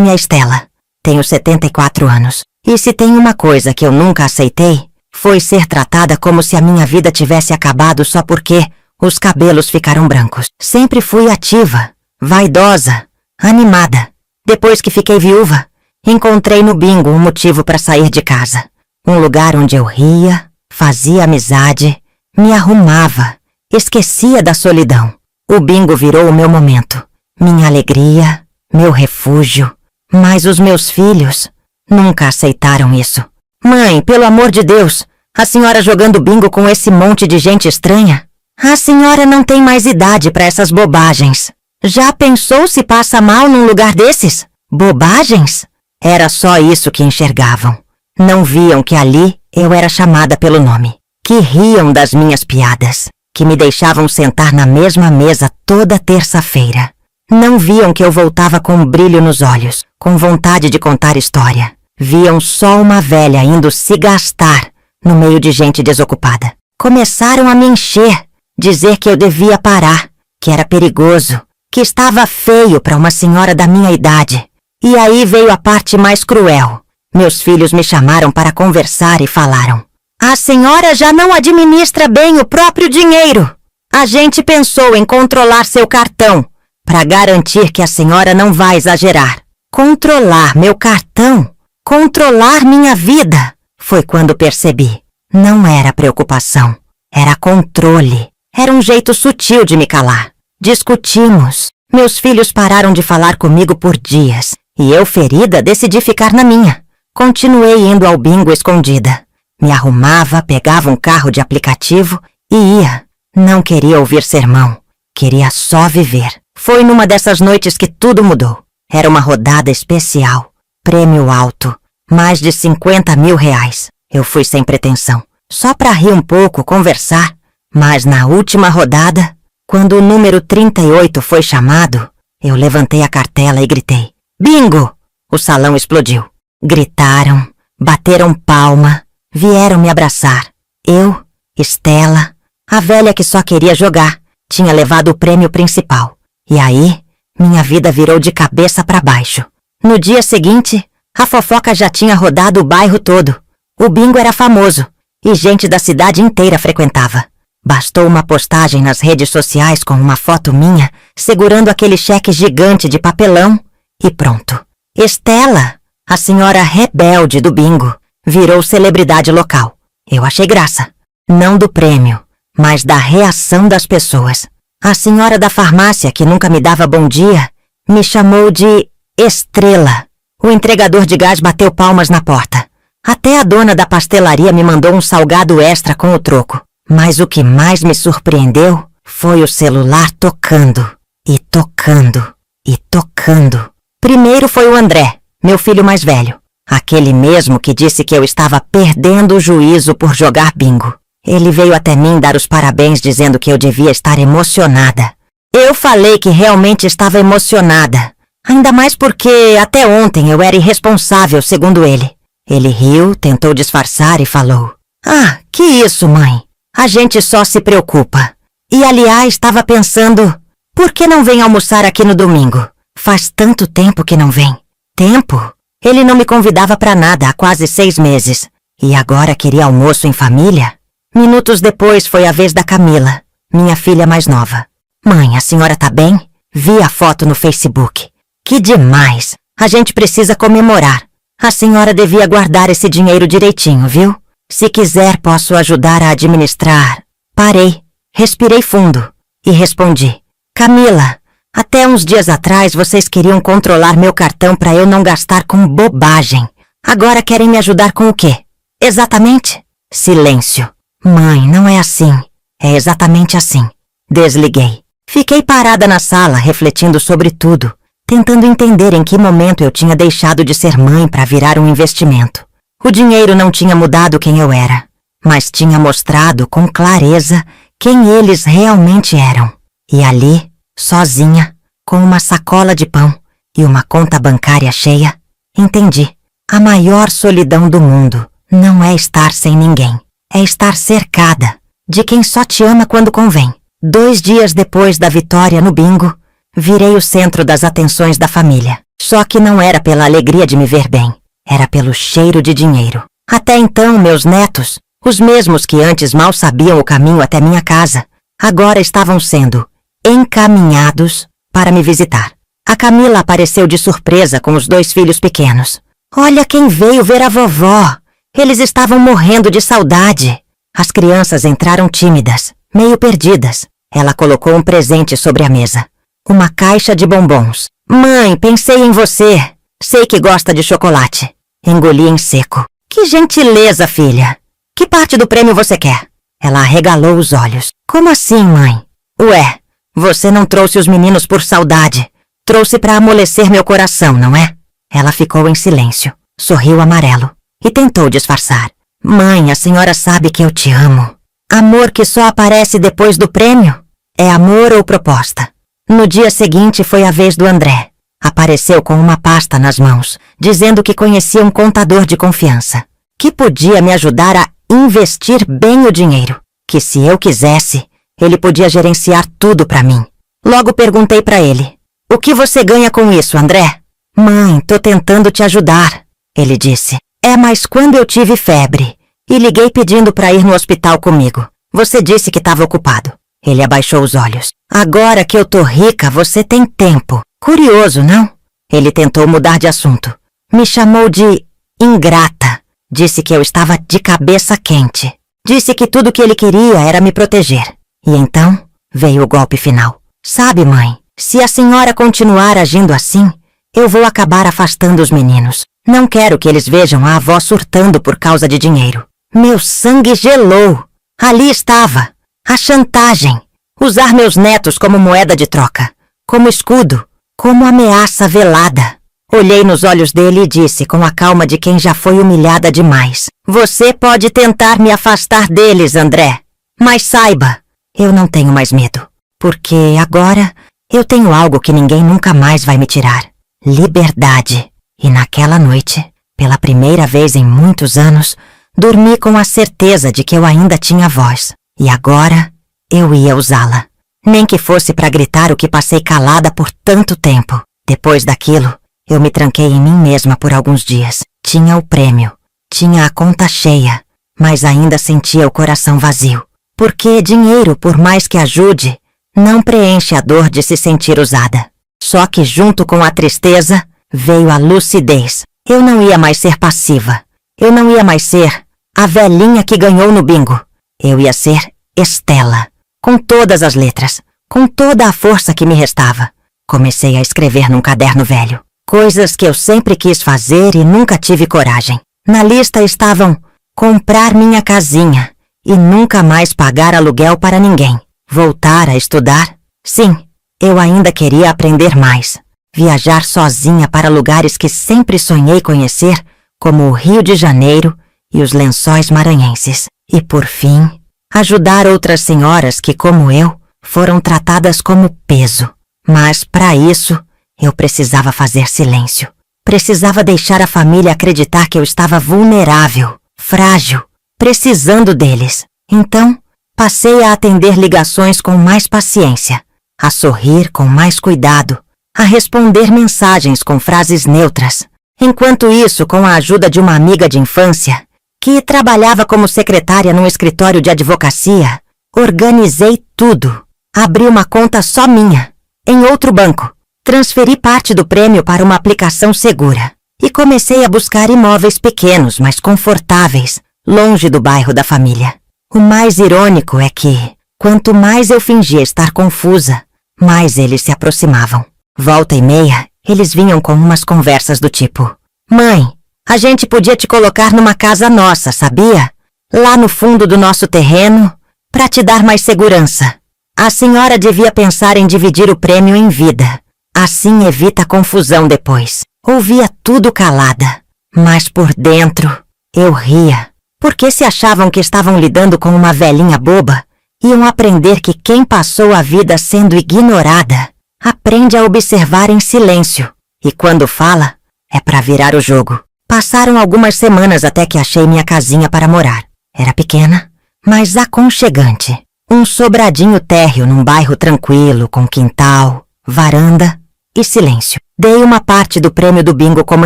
Chame a Estela. Tenho 74 anos. E se tem uma coisa que eu nunca aceitei, foi ser tratada como se a minha vida tivesse acabado só porque os cabelos ficaram brancos. Sempre fui ativa, vaidosa, animada. Depois que fiquei viúva, encontrei no bingo um motivo para sair de casa. Um lugar onde eu ria, fazia amizade, me arrumava, esquecia da solidão. O bingo virou o meu momento, minha alegria, meu refúgio. Mas os meus filhos nunca aceitaram isso. Mãe, pelo amor de Deus, a senhora jogando bingo com esse monte de gente estranha? A senhora não tem mais idade para essas bobagens. Já pensou se passa mal num lugar desses? Bobagens? Era só isso que enxergavam. Não viam que ali eu era chamada pelo nome. Que riam das minhas piadas. Que me deixavam sentar na mesma mesa toda terça-feira. Não viam que eu voltava com um brilho nos olhos, com vontade de contar história. Viam só uma velha indo se gastar no meio de gente desocupada. Começaram a me encher, dizer que eu devia parar, que era perigoso, que estava feio para uma senhora da minha idade. E aí veio a parte mais cruel. Meus filhos me chamaram para conversar e falaram: a senhora já não administra bem o próprio dinheiro. A gente pensou em controlar seu cartão, para garantir que a senhora não vai exagerar. Controlar meu cartão? Controlar minha vida? Foi quando percebi. Não era preocupação. Era controle. Era um jeito sutil de me calar. Discutimos. Meus filhos pararam de falar comigo por dias. E eu, ferida, decidi ficar na minha. Continuei indo ao bingo escondida. Me arrumava, pegava um carro de aplicativo e ia. Não queria ouvir sermão. Queria só viver. Foi numa dessas noites que tudo mudou. Era uma rodada especial. Prêmio alto. Mais de 50 mil reais. Eu fui sem pretensão. Só pra rir um pouco, conversar. Mas na última rodada, quando o número 38 foi chamado, eu levantei a cartela e gritei: bingo! O salão explodiu. Gritaram, bateram palma, vieram me abraçar. Eu, Estela, a velha que só queria jogar, tinha levado o prêmio principal. E aí, minha vida virou de cabeça para baixo. No dia seguinte, a fofoca já tinha rodado o bairro todo. O bingo era famoso e gente da cidade inteira frequentava. Bastou uma postagem nas redes sociais com uma foto minha segurando aquele cheque gigante de papelão e pronto. Estela, a senhora rebelde do bingo, virou celebridade local. Eu achei graça. Não do prêmio, mas da reação das pessoas. A senhora da farmácia, que nunca me dava bom dia, me chamou de Estrela. O entregador de gás bateu palmas na porta. Até a dona da pastelaria me mandou um salgado extra com o troco. Mas o que mais me surpreendeu foi o celular tocando, e tocando, e tocando. Primeiro foi o André, meu filho mais velho. Aquele mesmo que disse que eu estava perdendo o juízo por jogar bingo. Ele veio até mim dar os parabéns dizendo que eu devia estar emocionada. Eu falei que realmente estava emocionada. Ainda mais porque até ontem eu era irresponsável, segundo ele. Ele riu, tentou disfarçar e falou: ah, que isso, mãe? A gente só se preocupa. E aliás, estava pensando, por que não vem almoçar aqui no domingo? Faz tanto tempo que não vem. Tempo? Ele não me convidava para nada há quase 6 meses. E agora queria almoço em família? Minutos depois foi a vez da Camila, minha filha mais nova. Mãe, a senhora tá bem? Vi a foto no Facebook. Que demais! A gente precisa comemorar. A senhora devia guardar esse dinheiro direitinho, viu? Se quiser, posso ajudar a administrar. Parei, respirei fundo e respondi: Camila, até uns dias atrás vocês queriam controlar meu cartão para eu não gastar com bobagem. Agora querem me ajudar com o quê? Exatamente? Silêncio. Mãe, não é assim. É exatamente assim. Desliguei. Fiquei parada na sala, refletindo sobre tudo, tentando entender em que momento eu tinha deixado de ser mãe para virar um investimento. O dinheiro não tinha mudado quem eu era, mas tinha mostrado com clareza quem eles realmente eram. E ali, sozinha, com uma sacola de pão e uma conta bancária cheia, entendi. A maior solidão do mundo não é estar sem ninguém. É estar cercada de quem só te ama quando convém. 2 dias depois da vitória no bingo, virei o centro das atenções da família. Só que não era pela alegria de me ver bem, era pelo cheiro de dinheiro. Até então, meus netos, os mesmos que antes mal sabiam o caminho até minha casa, agora estavam sendo encaminhados para me visitar. A Camila apareceu de surpresa com os 2 filhos pequenos. Olha quem veio ver a vovó! Eles estavam morrendo de saudade. As crianças entraram tímidas, meio perdidas. Ela colocou um presente sobre a mesa. Uma caixa de bombons. Mãe, pensei em você. Sei que gosta de chocolate. Engoli em seco. Que gentileza, filha. Que parte do prêmio você quer? Ela arregalou os olhos. Como assim, mãe? Ué, você não trouxe os meninos por saudade. Trouxe para amolecer meu coração, não é? Ela ficou em silêncio, sorriu amarelo e tentou disfarçar. Mãe, a senhora sabe que eu te amo. Amor que só aparece depois do prêmio? É amor ou proposta? No dia seguinte foi a vez do André. Apareceu com uma pasta nas mãos, dizendo que conhecia um contador de confiança, que podia me ajudar a investir bem o dinheiro, que se eu quisesse, ele podia gerenciar tudo para mim. Logo perguntei para ele, o que você ganha com isso, André? Mãe, tô tentando te ajudar, ele disse. Mas quando eu tive febre e liguei pedindo para ir no hospital comigo, você disse que estava ocupado. Ele abaixou os olhos. Agora que eu tô rica, você tem tempo. Curioso, não? Ele tentou mudar de assunto. Me chamou de ingrata. Disse que eu estava de cabeça quente. Disse que tudo que ele queria era me proteger. E então veio o golpe final. Sabe, mãe, se a senhora continuar agindo assim, eu vou acabar afastando os meninos. Não quero que eles vejam a avó surtando por causa de dinheiro. Meu sangue gelou. Ali estava. A chantagem. Usar meus netos como moeda de troca. Como escudo. Como ameaça velada. Olhei nos olhos dele e disse com a calma de quem já foi humilhada demais. Você pode tentar me afastar deles, André. Mas saiba, eu não tenho mais medo. Porque agora eu tenho algo que ninguém nunca mais vai me tirar. Liberdade. E naquela noite, pela primeira vez em muitos anos, dormi com a certeza de que eu ainda tinha voz. E agora, eu ia usá-la. Nem que fosse para gritar o que passei calada por tanto tempo. Depois daquilo, eu me tranquei em mim mesma por alguns dias. Tinha o prêmio, tinha a conta cheia, mas ainda sentia o coração vazio. Porque dinheiro, por mais que ajude, não preenche a dor de se sentir usada. Só que junto com a tristeza, veio a lucidez. Eu não ia mais ser passiva. Eu não ia mais ser a velhinha que ganhou no bingo. Eu ia ser Estela, com todas as letras, com toda a força que me restava. Comecei a escrever num caderno velho. Coisas que eu sempre quis fazer e nunca tive coragem. Na lista estavam comprar minha casinha e nunca mais pagar aluguel para ninguém. Voltar a estudar? Sim, eu ainda queria aprender mais. Viajar sozinha para lugares que sempre sonhei conhecer, como o Rio de Janeiro e os Lençóis Maranhenses. E, por fim, ajudar outras senhoras que, como eu, foram tratadas como peso. Mas, para isso, eu precisava fazer silêncio. Precisava deixar a família acreditar que eu estava vulnerável, frágil, precisando deles. Então, passei a atender ligações com mais paciência, a sorrir com mais cuidado, a responder mensagens com frases neutras. Enquanto isso, com a ajuda de uma amiga de infância, que trabalhava como secretária num escritório de advocacia, organizei tudo. Abri uma conta só minha, em outro banco. Transferi parte do prêmio para uma aplicação segura e comecei a buscar imóveis pequenos, mas confortáveis, longe do bairro da família. O mais irônico é que, quanto mais eu fingia estar confusa, mais eles se aproximavam. Volta e meia, eles vinham com umas conversas do tipo: Mãe, a gente podia te colocar numa casa nossa, sabia? Lá no fundo do nosso terreno, para te dar mais segurança. A senhora devia pensar em dividir o prêmio em vida. Assim evita confusão depois. Ouvia tudo calada, mas por dentro eu ria. Porque se achavam que estavam lidando com uma velhinha boba, iam aprender que quem passou a vida sendo ignorada aprende a observar em silêncio. E quando fala, é para virar o jogo. Passaram algumas semanas até que achei minha casinha para morar. Era pequena, mas aconchegante. Um sobradinho térreo num bairro tranquilo, com quintal, varanda e silêncio. Dei uma parte do prêmio do bingo como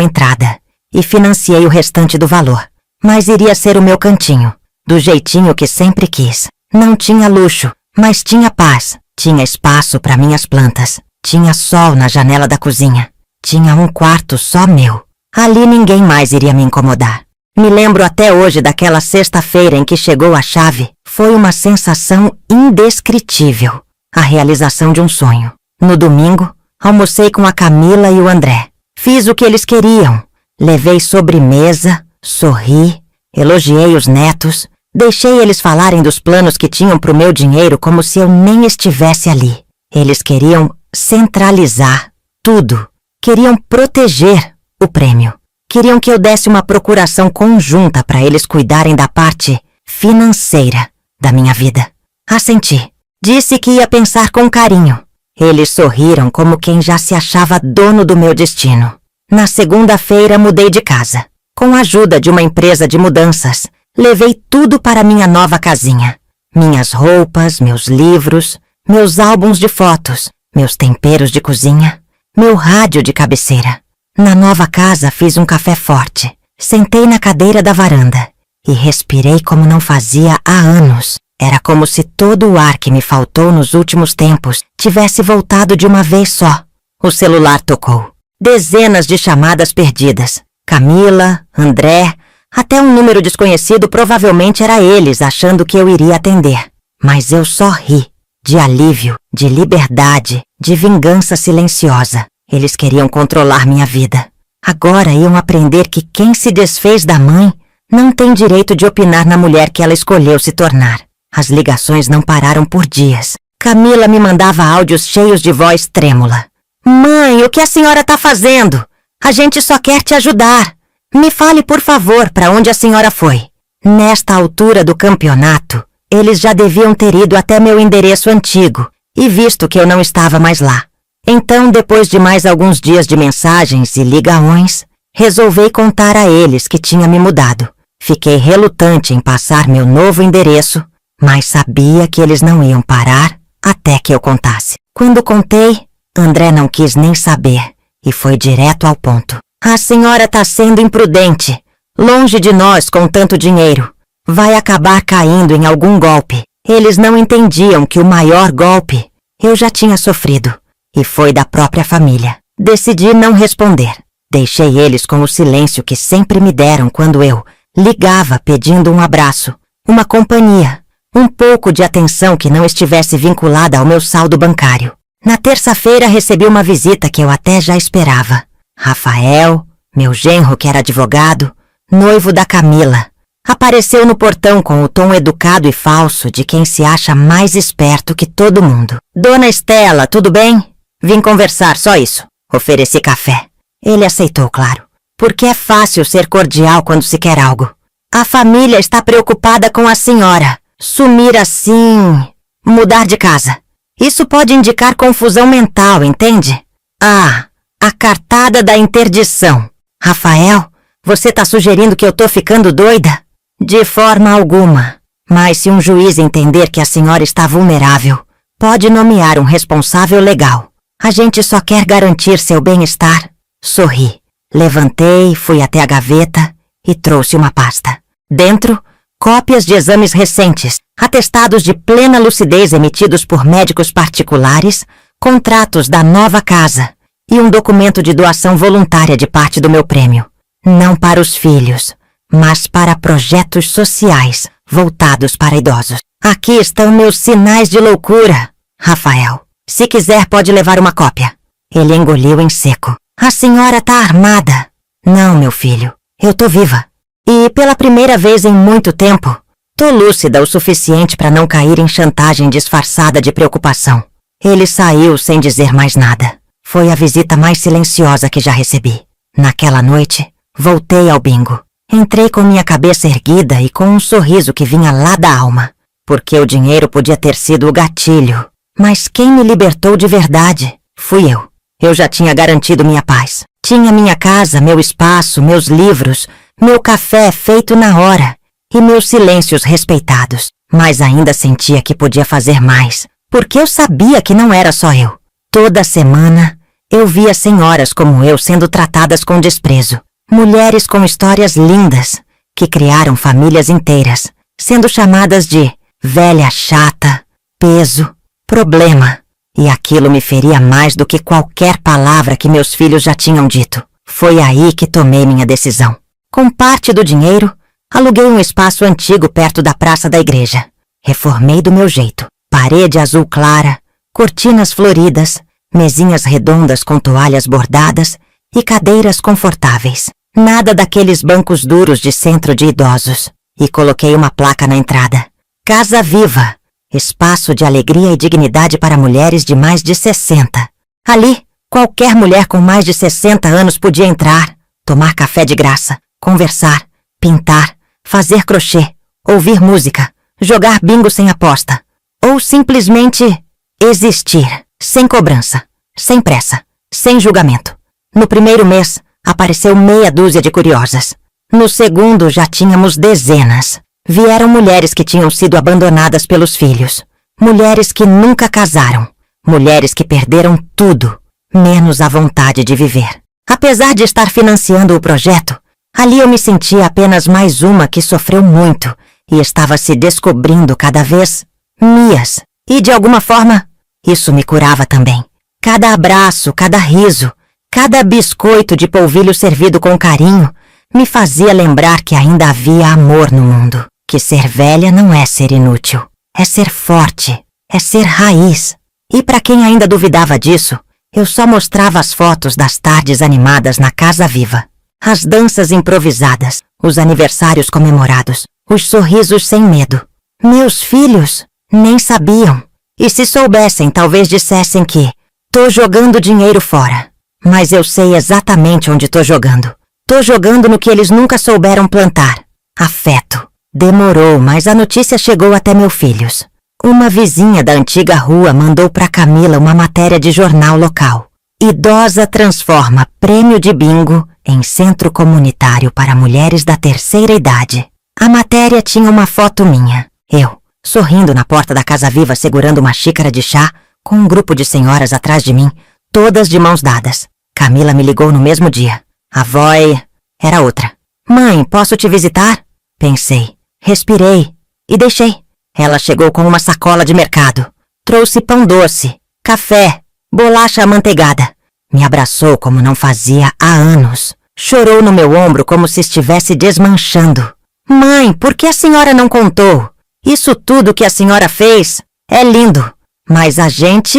entrada e financiei o restante do valor. Mas iria ser o meu cantinho, do jeitinho que sempre quis. Não tinha luxo, mas tinha paz. Tinha espaço para minhas plantas. Tinha sol na janela da cozinha. Tinha um quarto só meu. Ali ninguém mais iria me incomodar. Me lembro até hoje daquela sexta-feira em que chegou a chave. Foi uma sensação indescritível. A realização de um sonho. No domingo, almocei com a Camila e o André. Fiz o que eles queriam. Levei sobremesa, sorri, elogiei os netos. Deixei eles falarem dos planos que tinham pro meu dinheiro como se eu nem estivesse ali. Eles queriam centralizar tudo. Queriam proteger o prêmio. Queriam que eu desse uma procuração conjunta para eles cuidarem da parte financeira da minha vida. Assenti. Disse que ia pensar com carinho. Eles sorriram como quem já se achava dono do meu destino. Na segunda-feira mudei de casa. Com a ajuda de uma empresa de mudanças, levei tudo para minha nova casinha. Minhas roupas, meus livros, meus álbuns de fotos, meus temperos de cozinha, meu rádio de cabeceira. Na nova casa fiz um café forte. Sentei na cadeira da varanda e respirei como não fazia há anos. Era como se todo o ar que me faltou nos últimos tempos tivesse voltado de uma vez só. O celular tocou. Dezenas de chamadas perdidas. Camila, André, até um número desconhecido provavelmente era eles achando que eu iria atender. Mas eu só ri. De alívio, de liberdade, de vingança silenciosa. Eles queriam controlar minha vida. Agora iam aprender que quem se desfez da mãe não tem direito de opinar na mulher que ela escolheu se tornar. As ligações não pararam por dias. Camila me mandava áudios cheios de voz trêmula. Mãe, o que a senhora está fazendo? A gente só quer te ajudar. Me fale, por favor, para onde a senhora foi. Nesta altura do campeonato, eles já deviam ter ido até meu endereço antigo e visto que eu não estava mais lá. Então, depois de mais alguns dias de mensagens e ligaões, resolvi contar a eles que tinha me mudado. Fiquei relutante em passar meu novo endereço, mas sabia que eles não iam parar até que eu contasse. Quando contei, André não quis nem saber e foi direto ao ponto. A senhora está sendo imprudente. Longe de nós com tanto dinheiro. Vai acabar caindo em algum golpe. Eles não entendiam que o maior golpe eu já tinha sofrido. E foi da própria família. Decidi não responder. Deixei eles com o silêncio que sempre me deram quando eu ligava pedindo um abraço, uma companhia, um pouco de atenção que não estivesse vinculada ao meu saldo bancário. Na terça-feira recebi uma visita que eu até já esperava. Rafael, meu genro que era advogado, noivo da Camila, apareceu no portão com o tom educado e falso de quem se acha mais esperto que todo mundo. Dona Estela, tudo bem? Vim conversar, só isso. Ofereci café. Ele aceitou, claro. Porque é fácil ser cordial quando se quer algo. A família está preocupada com a senhora. Sumir assim... mudar de casa. Isso pode indicar confusão mental, entende? Ah, a cartada da interdição. Rafael, você tá sugerindo que eu tô ficando doida? De forma alguma. Mas se um juiz entender que a senhora está vulnerável, pode nomear um responsável legal. A gente só quer garantir seu bem-estar. Sorri. Levantei, fui até a gaveta e trouxe uma pasta. Dentro, cópias de exames recentes, atestados de plena lucidez emitidos por médicos particulares, contratos da nova casa e um documento de doação voluntária de parte do meu prêmio. Não para os filhos, mas para projetos sociais voltados para idosos. Aqui estão meus sinais de loucura, Rafael. Se quiser, pode levar uma cópia. Ele engoliu em seco. A senhora tá armada. Não, meu filho. Eu tô viva. E pela primeira vez em muito tempo, tô lúcida o suficiente para não cair em chantagem disfarçada de preocupação. Ele saiu sem dizer mais nada. Foi a visita mais silenciosa que já recebi. Naquela noite, voltei ao bingo. Entrei com minha cabeça erguida e com um sorriso que vinha lá da alma. Porque o dinheiro podia ter sido o gatilho. Mas quem me libertou de verdade fui eu. Eu já tinha garantido minha paz. Tinha minha casa, meu espaço, meus livros, meu café feito na hora e meus silêncios respeitados. Mas ainda sentia que podia fazer mais, porque eu sabia que não era só eu. Toda semana Eu via senhoras como eu sendo tratadas com desprezo. Mulheres com histórias lindas, que criaram famílias inteiras, sendo chamadas de velha chata, peso, problema. E aquilo me feria mais do que qualquer palavra que meus filhos já tinham dito. Foi aí que tomei minha decisão. Com parte do dinheiro, aluguei um espaço antigo perto da praça da igreja. Reformei do meu jeito. Parede azul clara, cortinas floridas, mesinhas redondas com toalhas bordadas e cadeiras confortáveis. Nada daqueles bancos duros de centro de idosos. E coloquei uma placa na entrada. Casa Viva. Espaço de alegria e dignidade para mulheres de mais de 60. Ali, qualquer mulher com mais de 60 anos podia entrar, tomar café de graça, conversar, pintar, fazer crochê, ouvir música, jogar bingo sem aposta, ou simplesmente existir, sem cobrança, sem pressa, sem julgamento. No primeiro mês, apareceu meia dúzia de curiosas. No segundo, já tínhamos dezenas. Vieram mulheres que tinham sido abandonadas pelos filhos, mulheres que nunca casaram, mulheres que perderam tudo, menos a vontade de viver. Apesar de estar financiando o projeto, ali eu me sentia apenas mais uma que sofreu muito e estava se descobrindo cada vez Mias. E de alguma forma, isso me curava também. Cada abraço, cada riso, cada biscoito de polvilho servido com carinho me fazia lembrar que ainda havia amor no mundo. Que ser velha não é ser inútil, é ser forte, é ser raiz. E para quem ainda duvidava disso, eu só mostrava as fotos das tardes animadas na Casa Viva. As danças improvisadas, os aniversários comemorados, os sorrisos sem medo. Meus filhos nem sabiam. E se soubessem, talvez dissessem que tô jogando dinheiro fora. Mas eu sei exatamente onde tô jogando. Tô jogando no que eles nunca souberam plantar. Afeto. Demorou, mas a notícia chegou até meus filhos. Uma vizinha da antiga rua mandou para Camila uma matéria de jornal local. Idosa transforma prêmio de bingo em centro comunitário para mulheres da terceira idade. A matéria tinha uma foto minha. Eu, sorrindo na porta da Casa Viva segurando uma xícara de chá, com um grupo de senhoras atrás de mim, todas de mãos dadas. Camila me ligou no mesmo dia. A voz era outra. Mãe, posso te visitar? Pensei. Respirei e deixei. Ela chegou com uma sacola de mercado. Trouxe pão doce, café, bolacha amanteigada. Me abraçou como não fazia há anos. Chorou no meu ombro como se estivesse desmanchando. Mãe, por que a senhora não contou? Isso tudo que a senhora fez é lindo. Mas a gente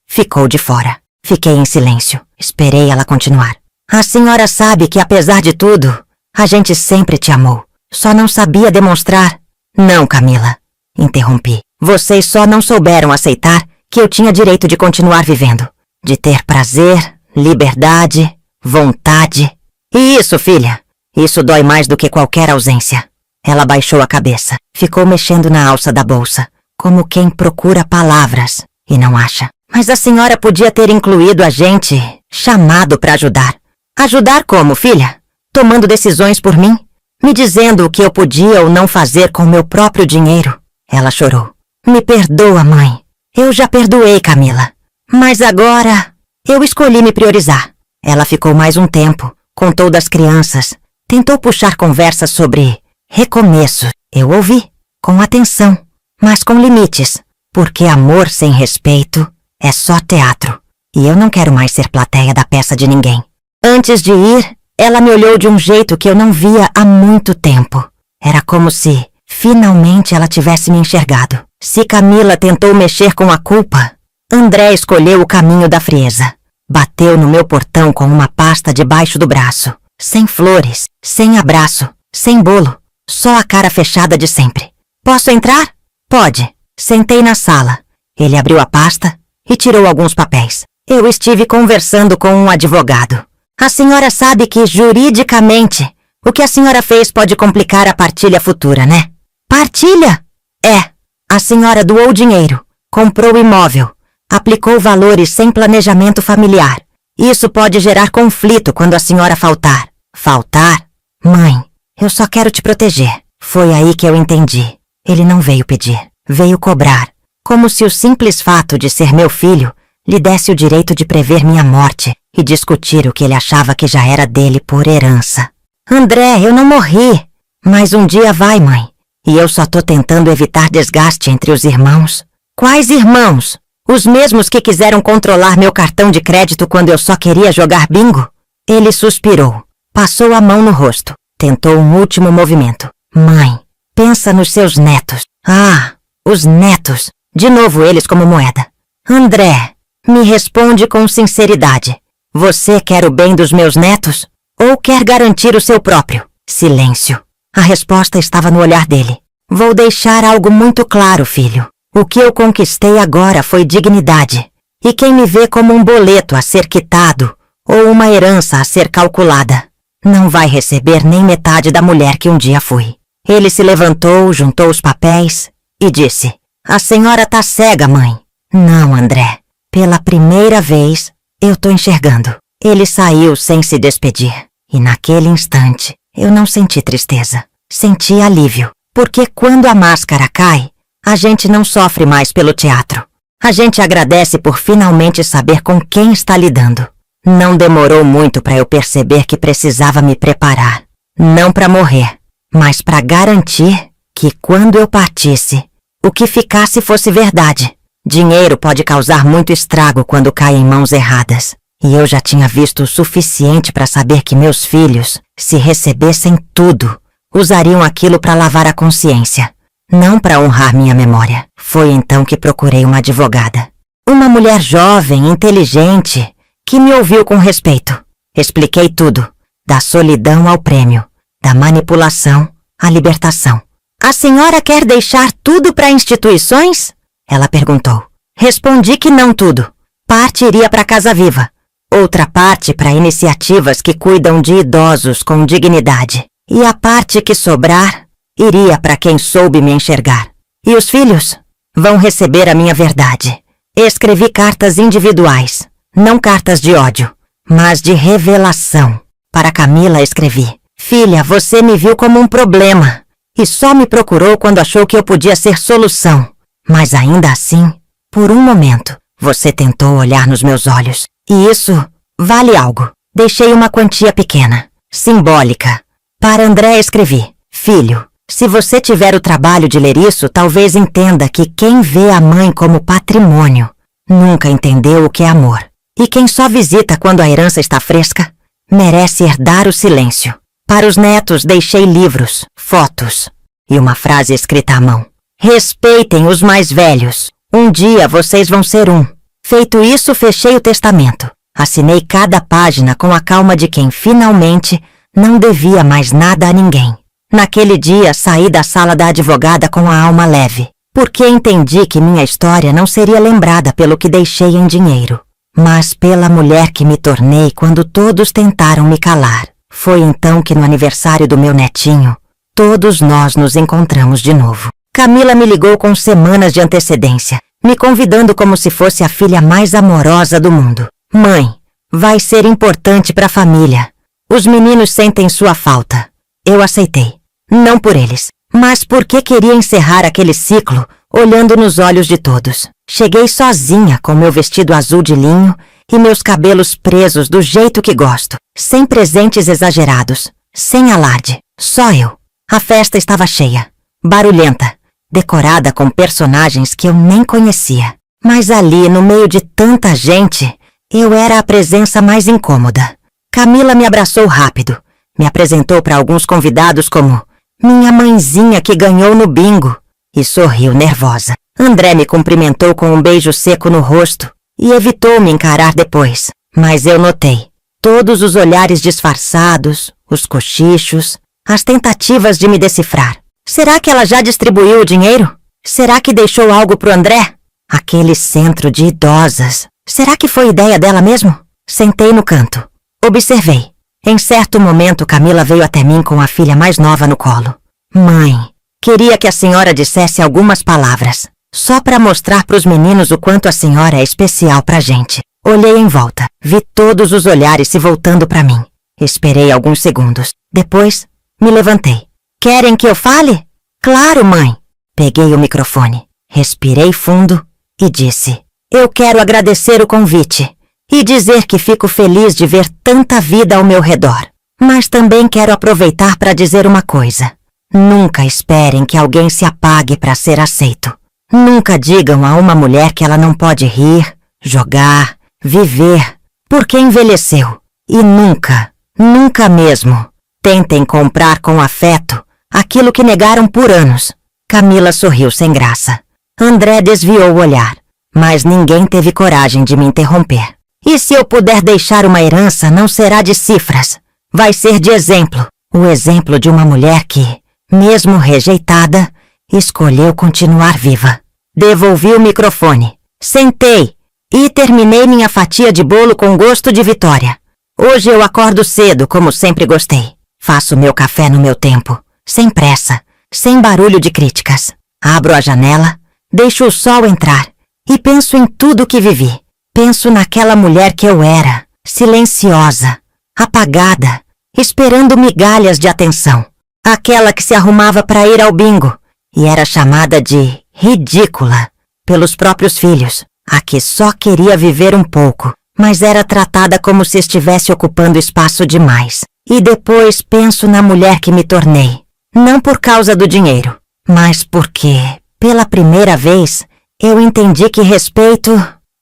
ficou de fora. Fiquei em silêncio. Esperei ela continuar. A senhora sabe que apesar de tudo, a gente sempre te amou. Só não sabia demonstrar. Não, Camila. Interrompi. Vocês só não souberam aceitar que eu tinha direito de continuar vivendo. De ter prazer, liberdade, vontade. E isso, filha, isso dói mais do que qualquer ausência. Ela baixou a cabeça. Ficou mexendo na alça da bolsa, como quem procura palavras e não acha. Mas a senhora podia ter incluído a gente, chamado para ajudar. Ajudar como, filha? Tomando decisões por mim? Me dizendo o que eu podia ou não fazer com meu próprio dinheiro. Ela chorou. Me perdoa, mãe. Eu já perdoei, Camila. Mas agora, eu escolhi me priorizar. Ela ficou mais um tempo, contou das crianças, tentou puxar conversa sobre recomeço. Eu ouvi, com atenção, mas com limites, porque amor sem respeito é só teatro. E eu não quero mais ser plateia da peça de ninguém. Antes de ir, ela me olhou de um jeito que eu não via há muito tempo. Era como se, finalmente, ela tivesse me enxergado. Se Camila tentou mexer com a culpa, André escolheu o caminho da frieza. Bateu no meu portão com uma pasta debaixo do braço. Sem flores, sem abraço, sem bolo. Só a cara fechada de sempre. Posso entrar? Pode. Sentei na sala. Ele abriu a pasta e tirou alguns papéis. Eu estive conversando com um advogado. A senhora sabe que, juridicamente, o que a senhora fez pode complicar a partilha futura, né? Partilha? É. A senhora doou dinheiro, comprou imóvel, aplicou valores sem planejamento familiar. Isso pode gerar conflito quando a senhora faltar. Faltar? Mãe, eu só quero te proteger. Foi aí que eu entendi. Ele não veio pedir, veio cobrar. Como se o simples fato de ser meu filho lhe desse o direito de prever minha morte e discutir o que ele achava que já era dele por herança. André, eu não morri. Mas um dia vai, mãe. E eu só tô tentando evitar desgaste entre os irmãos. Quais irmãos? Os mesmos que quiseram controlar meu cartão de crédito quando eu só queria jogar bingo? Ele suspirou, passou a mão no rosto, tentou um último movimento. Mãe, pensa nos seus netos. Ah, os netos. De novo eles como moeda. André, me responde com sinceridade. Você quer o bem dos meus netos? Ou quer garantir o seu próprio? Silêncio. A resposta estava no olhar dele. Vou deixar algo muito claro, filho. O que eu conquistei agora foi dignidade. E quem me vê como um boleto a ser quitado ou uma herança a ser calculada, não vai receber nem metade da mulher que um dia fui. Ele se levantou, juntou os papéis e disse: A senhora tá cega, mãe. Não, André. Pela primeira vez, eu tô enxergando. Ele saiu sem se despedir. E naquele instante, eu não senti tristeza. Senti alívio. Porque quando a máscara cai, a gente não sofre mais pelo teatro. A gente agradece por finalmente saber com quem está lidando. Não demorou muito para eu perceber que precisava me preparar. Não para morrer, mas para garantir que quando eu partisse, o que ficasse fosse verdade. Dinheiro pode causar muito estrago quando cai em mãos erradas. E eu já tinha visto o suficiente para saber que meus filhos, se recebessem tudo, usariam aquilo para lavar a consciência, não para honrar minha memória. Foi então que procurei uma advogada. Uma mulher jovem, inteligente, que me ouviu com respeito. Expliquei tudo, da solidão ao prêmio, da manipulação à libertação. A senhora quer deixar tudo para instituições? Ela perguntou. Respondi que não tudo. Parte iria para Casa Viva. Outra parte para iniciativas que cuidam de idosos com dignidade. E a parte que sobrar iria para quem soube me enxergar. E os filhos vão receber a minha verdade. Escrevi cartas individuais, não cartas de ódio, mas de revelação. Para Camila escrevi: Filha, você me viu como um problema e só me procurou quando achou que eu podia ser solução. Mas ainda assim, por um momento, você tentou olhar nos meus olhos. E isso vale algo. Deixei uma quantia pequena, simbólica. Para André escrevi: Filho, se você tiver o trabalho de ler isso, talvez entenda que quem vê a mãe como patrimônio nunca entendeu o que é amor. E quem só visita quando a herança está fresca, merece herdar o silêncio. Para os netos deixei livros, fotos e uma frase escrita à mão. Respeitem os mais velhos. Um dia vocês vão ser um. Feito isso, fechei o testamento. Assinei cada página com a calma de quem finalmente não devia mais nada a ninguém. Naquele dia, saí da sala da advogada com a alma leve, porque entendi que minha história não seria lembrada pelo que deixei em dinheiro, mas pela mulher que me tornei quando todos tentaram me calar. Foi então que no aniversário do meu netinho, todos nós nos encontramos de novo. Camila me ligou com semanas de antecedência, me convidando como se fosse a filha mais amorosa do mundo. Mãe, vai ser importante para a família. Os meninos sentem sua falta. Eu aceitei. Não por eles, mas porque queria encerrar aquele ciclo olhando nos olhos de todos. Cheguei sozinha com meu vestido azul de linho e meus cabelos presos do jeito que gosto, sem presentes exagerados, sem alarde, só eu. A festa estava cheia, barulhenta, decorada com personagens que eu nem conhecia. Mas ali, no meio de tanta gente, eu era a presença mais incômoda. Camila me abraçou rápido, me apresentou para alguns convidados como minha mãezinha que ganhou no bingo e sorriu nervosa. André me cumprimentou com um beijo seco no rosto e evitou me encarar depois. Mas eu notei todos os olhares disfarçados, os cochichos, as tentativas de me decifrar. Será que ela já distribuiu o dinheiro? Será que deixou algo pro André? Aquele centro de idosas. Será que foi ideia dela mesmo? Sentei no canto. Observei. Em certo momento, Camila veio até mim com a filha mais nova no colo. Mãe, queria que a senhora dissesse algumas palavras, só para mostrar para os meninos o quanto a senhora é especial pra gente. Olhei em volta, vi todos os olhares se voltando para mim. Esperei alguns segundos. Depois, me levantei. Querem que eu fale? Claro, mãe. Peguei o microfone, respirei fundo e disse: Eu quero agradecer o convite e dizer que fico feliz de ver tanta vida ao meu redor. Mas também quero aproveitar para dizer uma coisa. Nunca esperem que alguém se apague para ser aceito. Nunca digam a uma mulher que ela não pode rir, jogar, viver, porque envelheceu. E nunca, nunca mesmo, tentem comprar com afeto aquilo que negaram por anos. Camila sorriu sem graça. André desviou o olhar, mas ninguém teve coragem de me interromper. E se eu puder deixar uma herança, não será de cifras. Vai ser de exemplo. O exemplo de uma mulher que, mesmo rejeitada, escolheu continuar viva. Devolvi o microfone. Sentei e terminei minha fatia de bolo com gosto de vitória. Hoje eu acordo cedo, como sempre gostei. Faço meu café no meu tempo, sem pressa, sem barulho de críticas. Abro a janela, deixo o sol entrar e penso em tudo que vivi. Penso naquela mulher que eu era, silenciosa, apagada, esperando migalhas de atenção. Aquela que se arrumava para ir ao bingo e era chamada de ridícula pelos próprios filhos. A que só queria viver um pouco, mas era tratada como se estivesse ocupando espaço demais. E depois penso na mulher que me tornei. Não por causa do dinheiro, mas porque, pela primeira vez, eu entendi que respeito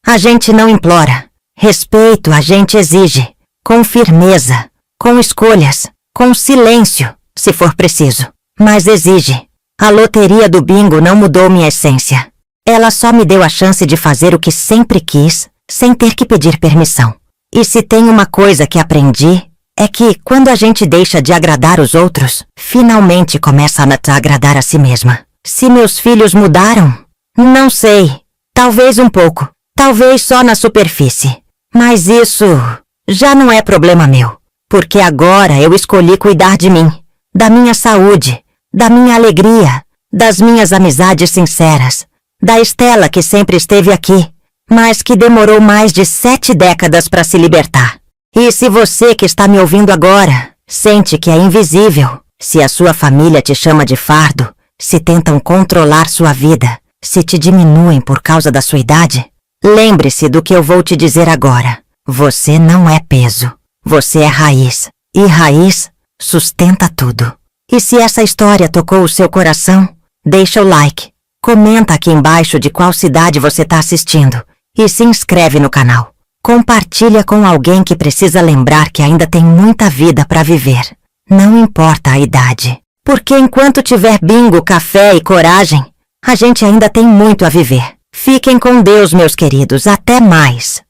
a gente não implora. Respeito a gente exige, com firmeza, com escolhas, com silêncio, se for preciso. Mas exige. A loteria do bingo não mudou minha essência. Ela só me deu a chance de fazer o que sempre quis, sem ter que pedir permissão. E se tem uma coisa que aprendi, é que quando a gente deixa de agradar os outros, finalmente começa a agradar a si mesma. Se meus filhos mudaram? Não sei. Talvez um pouco. Talvez só na superfície. Mas isso já não é problema meu. Porque agora eu escolhi cuidar de mim, da minha saúde, da minha alegria, das minhas amizades sinceras, da Estela que sempre esteve aqui, mas que demorou mais de 7 décadas para se libertar. E se você que está me ouvindo agora sente que é invisível, se a sua família te chama de fardo, se tentam controlar sua vida, se te diminuem por causa da sua idade, lembre-se do que eu vou te dizer agora. Você não é peso. Você é raiz. E raiz sustenta tudo. E se essa história tocou o seu coração, deixa o like. Comenta aqui embaixo de qual cidade você está assistindo. E se inscreve no canal. Compartilha com alguém que precisa lembrar que ainda tem muita vida para viver. Não importa a idade. Porque enquanto tiver bingo, café e coragem, a gente ainda tem muito a viver. Fiquem com Deus, meus queridos. Até mais.